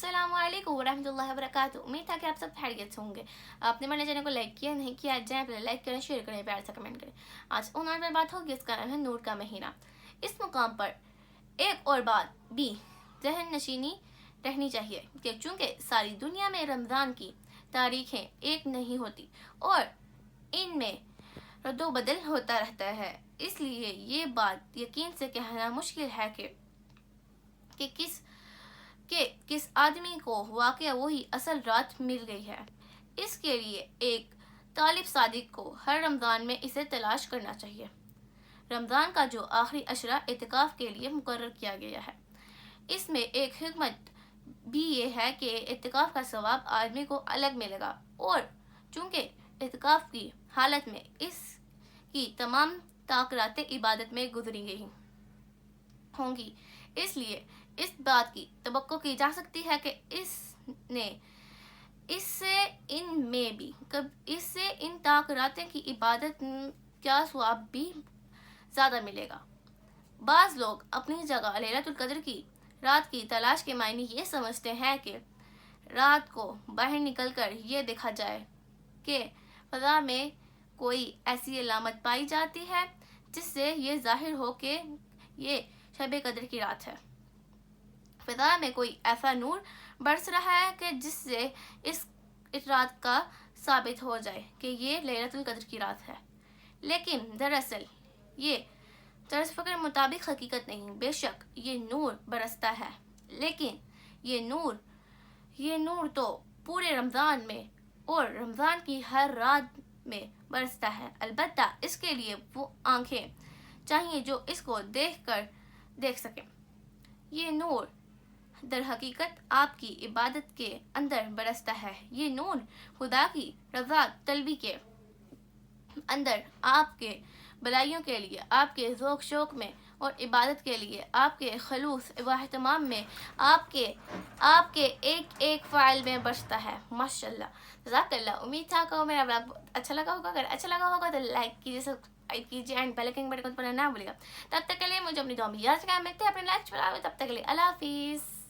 अस्सलाम वालेकुम वरहमतुल्लाहि वबरकातुह। उम्मीद था कि आप सब खैरियत से होंगे। आपने मेरे चैनल को लाइक किया नहीं किया, जाए पहले लाइक करें, शेयर करें, प्यार से कमेंट करें। आज उन्वान पर बात होगी, इसका नाम है नूर का महीना। इस मुकाम पर एक और बात भी जहन नशीनी रहनी चाहिए कि चूँकि सारी दुनिया में रमज़ान की तारीखें एक नहीं होती और इनमें रद्दोबदल होता रहता है, इसलिए ये बात यकीन से कहना मुश्किल है कि किस आदमी को वाकया वही असल रात मिल गई है। इसके लिए एक तालिब सादिक को हर रमज़ान में इसे तलाश करना चाहिए। रमज़ान का जो आखिरी अशरा इतिकाफ़ के लिए मुकर्रर किया गया है, इसमें एक हिकमत भी ये है कि इतिकाफ़ का सवाब आदमी को अलग मिलेगा और चूँकि इतिकाफ़ की हालत में इसकी तमाम ताक़रातें इबादत में गुजरी गई होंगी, इसलिए इस बात की तवक्को की जा सकती है कि इससे इन ताक़रातें की इबादत का सवाब भी ज़्यादा मिलेगा। बाज़ लोग अपनी जगह लैलतुल क़द्र की रात की तलाश के मायने ये समझते हैं कि रात को बाहर निकलकर ये देखा जाए कि फ़ज़ा में कोई ऐसी अलामत पाई जाती है जिससे ये ज़ाहिर हो कि ये शब कद्र की रात है। फ़ज़ा में कोई ऐसा नूर बरस रहा है कि जिससे इस रात का साबित हो जाए कि ये लैलतुल क़द्र की रात है। लेकिन दरअसल ये तर्ज़ फ़िक्र मुताबिक हकीकत नहीं। बेशक ये नूर बरसता है, लेकिन ये नूर तो पूरे रमज़ान में और रमज़ान की हर रात में बरसता है। अलबत्ता इसके लिए वो आँखें चाहिए जो इसको देख सकें। ये नूर दर हकीकत आपकी इबादत के अंदर बरसता है। ये नूर खुदा की रज़ा तलबी के अंदर आपके भलाइयों के लिए, आपके ज़ौक़ शौक़ में और इबादत के लिए, आपके खलूस व एहतमाम में, आपके एक एक फ़ाइल में बरसता है। माशाअल्लाह, जज़ाकल्लाह। उम्मीद था कि मेरा ब्लॉग अच्छा लगा होगा। अगर अच्छा लगा होगा तो लाइक कीजिए, सब्सक्राइब कीजिए एंड बेल आइकन बटन को दबाना ना भूलिएगा। तब तक के लिए मुझे अपनी दुआ में याद रखना। मिलते हैं अपने नेक्स्ट ब्लॉग में। तब तक के लिए अल्लाह हाफ़िज़।